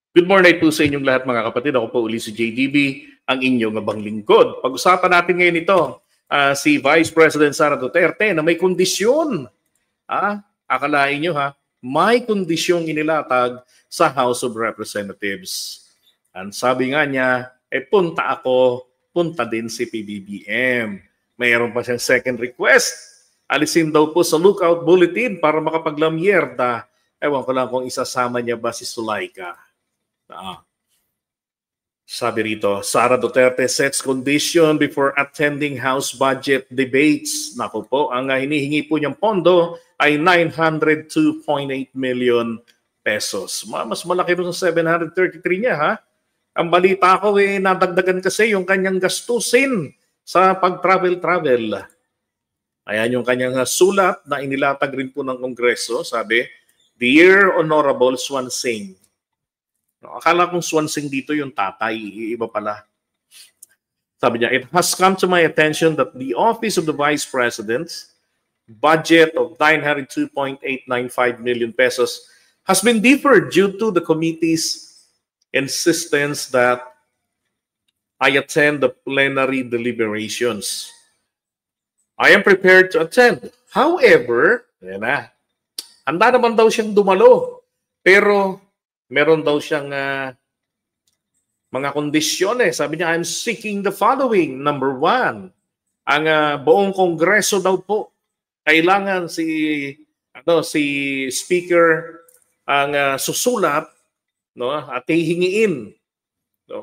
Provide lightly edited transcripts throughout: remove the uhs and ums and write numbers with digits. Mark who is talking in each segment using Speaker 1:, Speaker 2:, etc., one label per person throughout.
Speaker 1: Good morning po sa inyong lahat mga kapatid. Ako po uli si JDB, ang inyong abang lingkod. Pag-usapan natin ngayon ito, si Vice President Sara Duterte na may kondisyon. Akalain nyo may kondisyong inilatag sa House of Representatives. Ang sabi nga niya, punta ako, punta din si PBBM. Mayroon pa siyang second request. Alisin daw po sa lookout bulletin para makapaglamyerda. Ewan ko lang kung isasama niya ba si Sulaika. Sabi rito, Sara Duterte sets condition before attending House budget debates. Naku po, ang hinihingi po niyang pondo ay 902.8 million pesos. Mas malaki rin sa 733 niya Ang balita ko nadagdagan kasi yung kanyang gastusin sa pag-travel. Ayan yung kanyang sulat na inilatag rin po ng Kongreso. Sabi, Dear Honorable Swansing. Akala kong Swansing dito yung tatay, iba pala. Sabi niya, it has come to my attention that the Office of the Vice President's budget of 902.895 million pesos has been deferred due to the committee's insistence that I attend the plenary deliberations. I am prepared to attend. However, handa naman daw siyang dumalo. Pero meron daw siyang mga kondisyon. Sabi niya, I'm seeking the following. Number one, ang buong Kongreso daw po, kailangan si Speaker ang susulat at hihingiin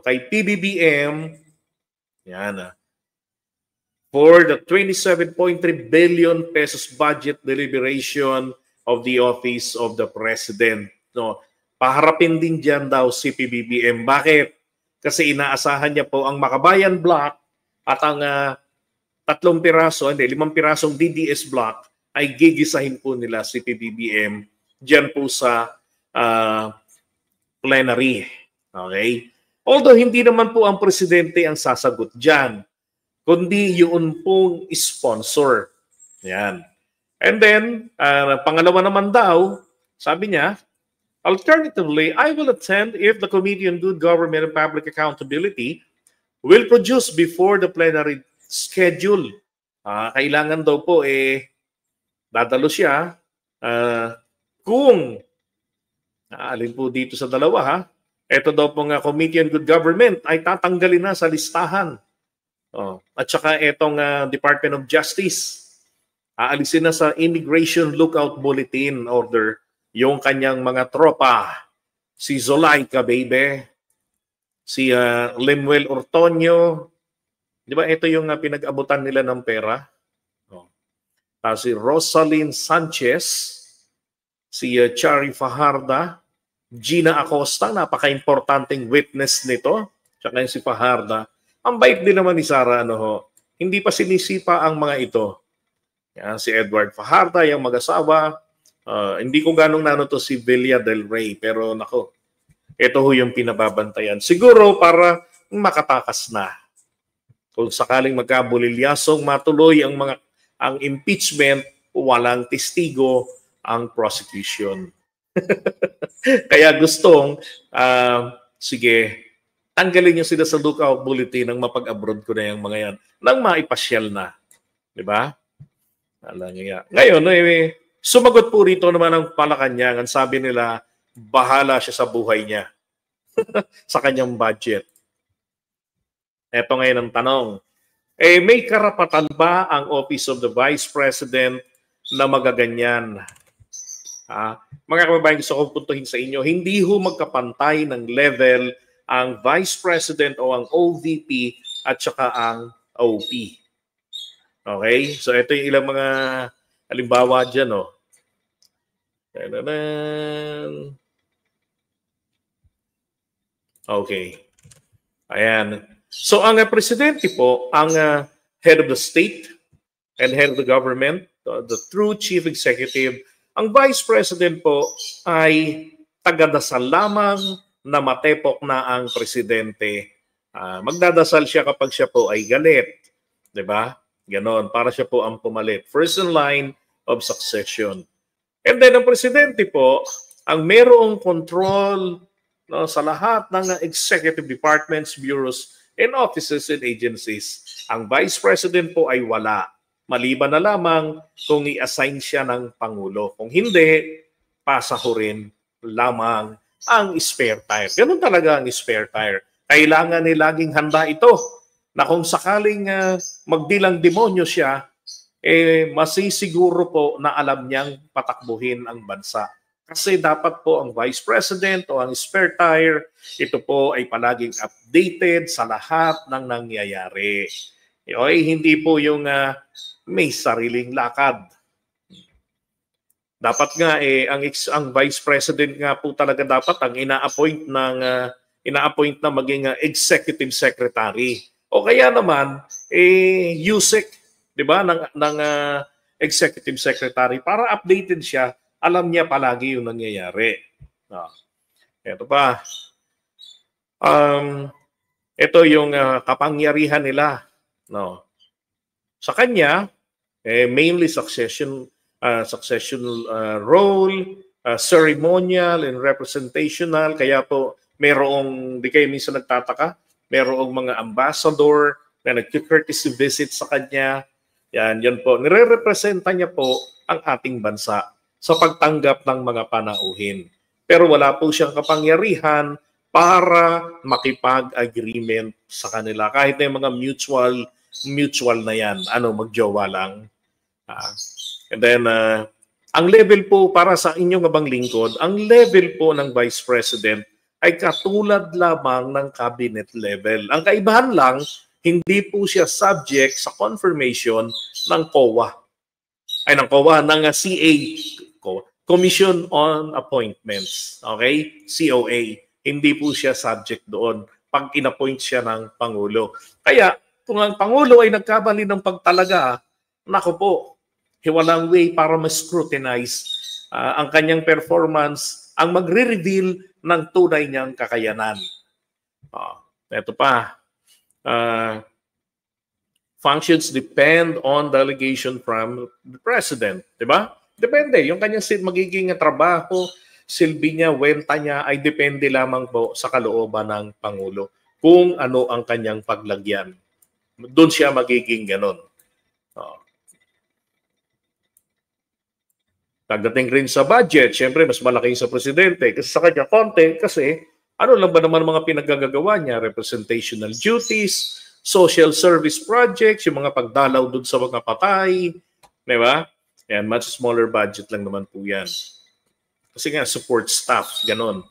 Speaker 1: kay PBBM for the 27.3 billion pesos budget deliberation of the Office of the President. Paharapin din dyan daw si PBBM. Bakit? Kasi inaasahan niya po ang Makabayan Block at ang 5 pirasong DDS Block ay gigisahin po nila si PBBM dyan po sa plenary. Okay? Although hindi naman po ang presidente ang sasagot dyan, kundi yun pong sponsor. Yan. And then, pangalawa naman daw, sabi niya, alternatively, I will attend if the Committee on Good Government and Public Accountability will produce before the plenary schedule. Kailangan daw po dadalo siya kung alin po dito sa dalawa ito daw po nga Committee on Good Government ay tatanggalin na sa listahan. At saka itong Department of Justice aalisin na sa Immigration Lookout Bulletin Order yung kanyang mga tropa, si Zulaika, baby, si Lemuel Ortonio, di ba ito yung pinag-abutan nila ng pera? Si Rosalyn Sanchez, si Chari Fajarda, Gina Acosta, napaka-importanting witness nito, tsaka yung si Fajarda. Ang bait din naman ni Sara, hindi pa sinisipa ang mga ito. Si Edward Fajarda, yung mag-asawa, hindi ko ganong to si Villa del Rey, pero nako, ito yung pinababantayan. Siguro para makatakas na. Kung sakaling magkabulilyasong matuloy ang impeachment, walang testigo ang prosecution. Kaya gustong, sige, tanggalin niyo sila sa lookout bulletin nang mapag-abroad ko na yung mga yan, nang maipasyal na. Diba? Ngayon, sumagot po rito naman ang Malacanang. Sabi nila, bahala siya sa buhay niya. Sa kanyang budget. Ito ngayon ang tanong. May karapatan ba ang Office of the Vice President na magaganyan? Mga kababayan, gusto kong puntuhin sa inyo, hindi magkapantay ng level ang Vice President o ang OVP at saka ang OP. Okay? So ito yung ilang mga halimbawa dyan. Okay. Ayan. So ang presidente po, ang head of the state and head of the government, the true chief executive, ang vice president po ay tagadasal lamang na matepok na ang presidente. Magdadasal siya kapag siya po ay galit. Diba? Ganon, para siya po ang pumalit. First in line of succession. And then ang presidente po, ang merong control no, sa lahat ng executive departments, bureaus, and offices and agencies. Ang Vice President po ay wala. Maliban na lamang kung i-assign siya ng Pangulo. Kung hindi, pasahurin lamang ang spare tire. Ganun talaga ang spare tire. Kailangan ni laging handa ito na kung sakaling magdilang demonyo siya, masisiguro po na alam niyang patakbuhin ang bansa. Kasi dapat po ang Vice President o ang spare tire, ito po ay palaging updated sa lahat ng nangyayari. Hindi po yung may sariling lakad. Dapat nga ang Vice President nga po talaga dapat ang ina-appoint na maging executive secretary. O kaya naman USEC, 'di ba, ng executive secretary para updated siya, alam niya palagi yung nangyayari. Ito pa. Ito yung kapangyarihan nila, no. Sa kanya, mainly succession role, ceremonial and representational. Kaya po, di kayo minsan nagtataka, merong mga ambassador na nag-courtesy visit sa kanya. Yan po. Nire-representa niya po ang ating bansa sa pagtanggap ng mga panauhin. Pero wala po siyang kapangyarihan para makipag-agreement sa kanila. Kahit na yung mga mutual na yan, magjowa lang. And then, ang level po para sa inyong abang lingkod, ang level po ng Vice President ay katulad lamang ng cabinet level. Ang kaibahan lang, hindi po siya subject sa confirmation ng COA. Ng CA, Commission on Appointments. Okay? COA. Hindi po siya subject doon pag inappoint siya ng Pangulo. Kaya, kung ang Pangulo ay nagkamali ng pagtalaga, nako po, walang way para ma-scrutinize ang kanyang performance, ang magre-reveal ng tunay niyang kakayanan. Ito pa. Functions depend on delegation from the President. Diba? Depende. Yung kanyang magiging trabaho, silbi niya, wenta niya, ay depende lamang po sa kalooban ng Pangulo kung ano ang kanyang paglagyan. Doon siya magiging ganon. Pagdating rin sa budget, syempre mas malaki sa presidente kasi sa kanya konti kasi ano lang ba naman mga pinagagagawa niya? Representational duties, social service projects, yung mga pagdalaw doon sa mga patay, di ba? Yan, much smaller budget lang naman po yan. Kasi nga, support staff, ganon.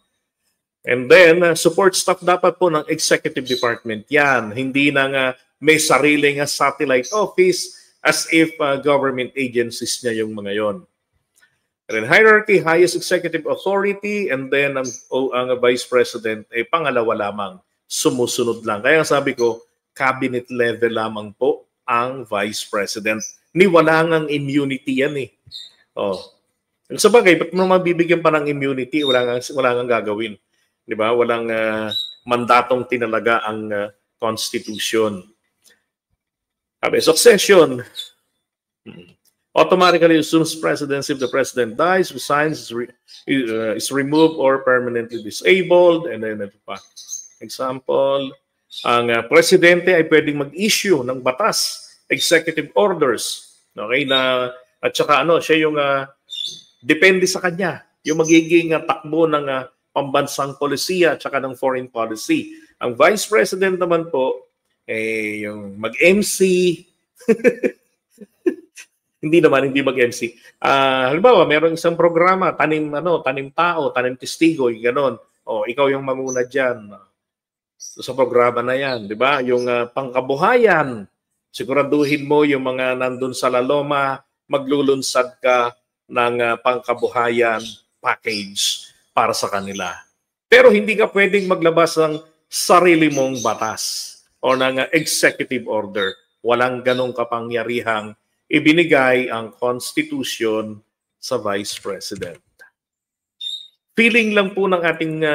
Speaker 1: And then, support staff dapat po ng executive department yan. Hindi na may sariling satellite office as if government agencies niya yung mga yon. And then hierarchy, highest executive authority, and then ang Vice President ay pangalawa lamang, sumusunod lang. Kaya sabi ko, cabinet level lamang po ang Vice President. Wala ngang immunity yan eh. Sa bagay, ba't mo mabibigyan pa ng immunity? Wala ngang gagawin. Di ba? Walang mandatong tinalaga ang Constitution. Sabi, succession. Automatically assumes presidency if the president dies, resigns, is removed, or permanently disabled. And then, ito pa. Example, ang presidente ay pwedeng mag-issue ng batas, executive orders. Okay? At saka siya yung depende sa kanya. Yung magiging takbo ng pambansang polisiya at saka ng foreign policy. Ang vice president naman po, yung mag-MC, hindi mag-MC. Halimbawa, mayroong isang programa, tanim tao, tanim testigo, yung ganon. Ikaw yung mamuna dyan. Sa programa na yan, di ba? Yung pangkabuhayan, siguraduhin mo yung mga nandun sa laloma, maglulunsad ka ng pangkabuhayan package para sa kanila. Pero hindi ka pwedeng maglabas ng sarili mong batas o ng executive order. Walang ganong kapangyarihang ibinigay ang Constitution sa Vice President. Feeling lang po ng ating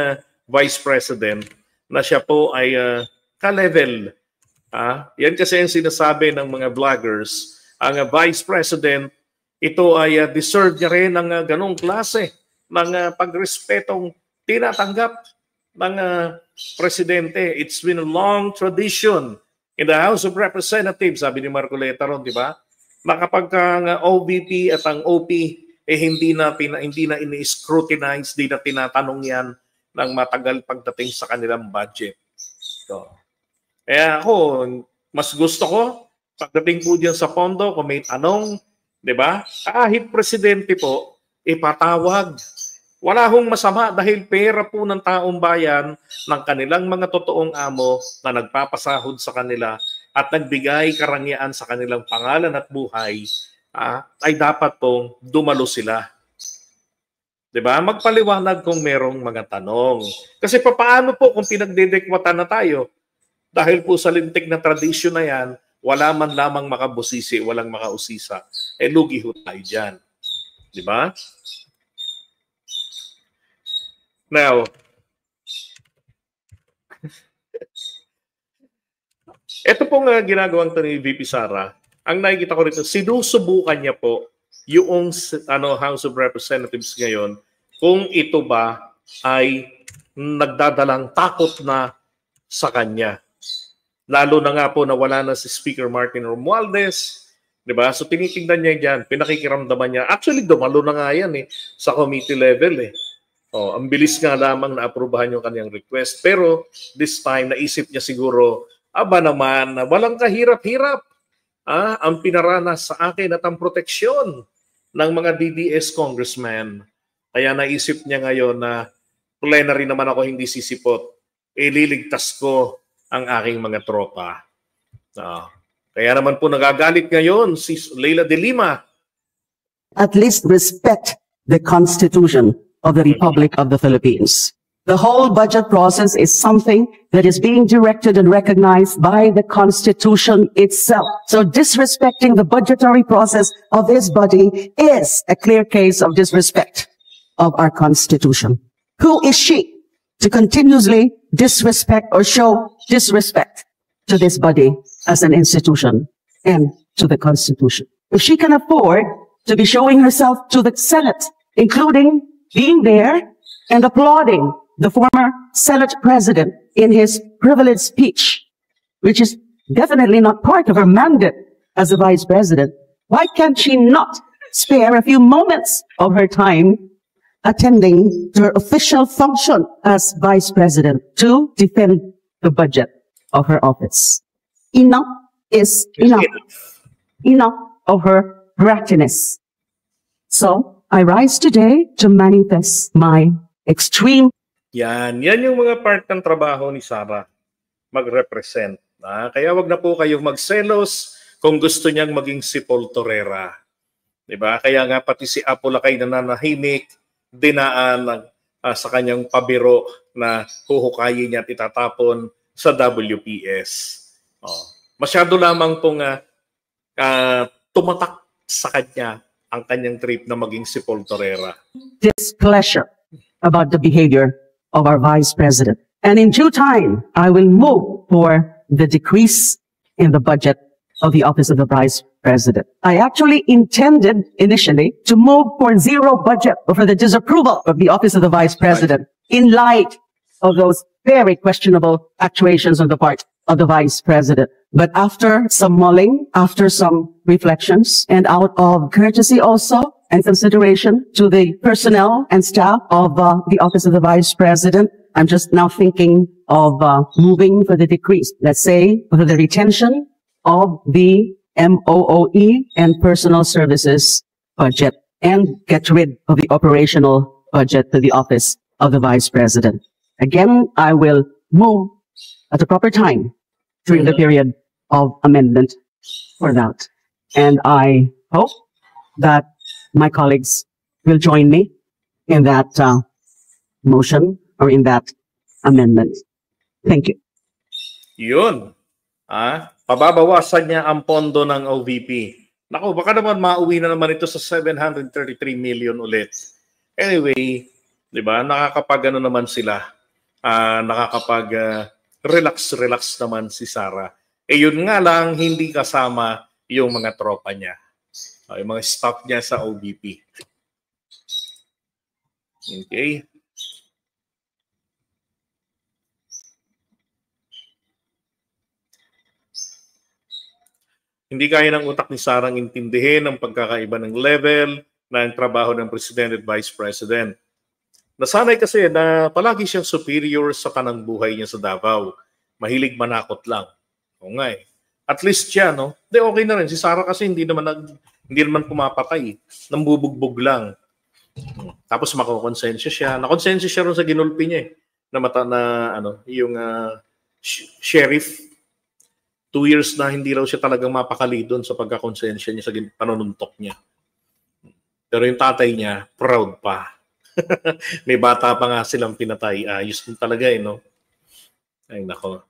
Speaker 1: Vice President na siya po ay ka-level. Yan kasi ang sinasabi ng mga vloggers. Ang Vice President, ito ay deserve niya rin ng ganong klase ng pagrespetong tinatanggap ng presidente. It's been a long tradition in the House of Representatives, sabi ni Marcoleta ron, di ba? Na kapag ang OVP at ang OP hindi na ini-scrutinize, hindi na tinatanong yan ng matagal pagdating sa kanilang budget. So, kaya ako, mas gusto ko, pagdating po dyan sa pondo, kung may tanong, di ba? Kahit presidente po, ipatawag. Wala hong masama dahil pera po ng taong bayan ng kanilang mga totoong amo na nagpapasahod sa kanila at nagbigay karangyaan sa kanilang pangalan at buhay, ay dapat pong dumalo sila. Diba? Magpaliwanag kung merong mga tanong. Kasi paano po kung pinagdedekwatan na tayo? Dahil po sa lintik na tradisyon na yan, wala man lamang makabusisi, walang makausisa. Lugi ho tayo dyan. Diba? Now, ito pong ginagawang ito ni VP Sara. Ang nakikita ko rito, sinusubukan niya po yung House of Representatives ngayon kung ito ba ay nagdadalang takot na sa kanya. Lalo na nga po na wala na si Speaker Martin Romualdez, di ba? So tinitingnan niya diyan, pinakikiramdaman niya. Actually, dumalo na nga yan sa committee level ang bilis nga lamang na aprubahan yung kanyang request. Pero this time, naisip niya siguro, aba naman, walang kahirap-hirap. Ang pinaranas sa akin at ang proteksyon ng mga DDS congressmen. Kaya naisip niya ngayon na plenary naman ako hindi sisipot. Liligtas ko ang aking mga tropa. Kaya naman po nagagalit ngayon si Leila de Lima.
Speaker 2: At least respect the Constitution of the Republic of the Philippines. The whole budget process is something that is being directed and recognized by the Constitution itself. So disrespecting the budgetary process of this body is a clear case of disrespect of our Constitution. Who is she to continuously disrespect or show disrespect to this body as an institution and to the Constitution? If she can afford to be showing herself to the Senate, including being there and applauding the former Senate president in his privileged speech, which is definitely not part of her mandate as a vice president, why can't she not spare a few moments of her time attending to her official function as vice president to defend the budget of her office? Enough is enough. Enough of her brattiness. So I rise today to manifest my extreme.
Speaker 1: Yan yung mga part ng trabaho ni Sara, mag-represent. Kaya wag na po kayong magselos kung gusto niyang maging si Paul Torrera. Diba? Kaya nga pati si Apo Lakay nananahimik, dinaan sa kanyang pabiro na huhukayin niya at itatapon sa WPS. Masyado lamang pong tumatak sa kanya ang kanyang trip na maging si Paul Torrera.
Speaker 2: Displeasure about the behavior of our Vice President. And in due time, I will move for the decrease in the budget of the Office of the Vice President. I actually intended initially to move for zero budget or for the disapproval of the Office of the Vice President in light of those very questionable actuations on the part of the Vice President. But after some mulling, after some reflections, and out of courtesy also, and consideration to the personnel and staff of the Office of the Vice President, I'm just now thinking of moving for the decrease, let's say, for the retention of the MOOE and personal services budget, and get rid of the operational budget to the Office of the Vice President. Again, I will move at the proper time during the period of amendment for that. And I hope that my colleagues will join me in that motion or in that amendment. Thank you.
Speaker 1: Yun. Pababawasan niya ang pondo ng OVP. Naku, baka naman mauwi na naman ito sa 733 million ulit. Anyway, di ba, nakakapag naman sila. Relax naman si Sara. Yun nga lang, hindi kasama yung mga tropa niya. Yung mga staff niya sa OVP. Okay. Hindi kaya ng utak ni Sarang intindihin ang pagkakaiba ng level ng trabaho ng President at Vice President. Nasanay kasi na palagi siyang superior sa kanang buhay niya sa Davao. Mahilig manakot lang. O nga eh. At least siya, no? Hindi, okay na rin. Si Sara kasi hindi naman pumapatay. Nambubugbog lang. Tapos makakonsensya siya. Nakonsensya siya rin sa ginulpi niya eh. Yung sheriff. 2 years na hindi raw siya talagang mapakali doon sa pagkakonsensya niya sa panununtok niya. Pero yung tatay niya, proud pa. May bata pa nga silang pinatay. Ayos din talaga eh, no? Ay, nako.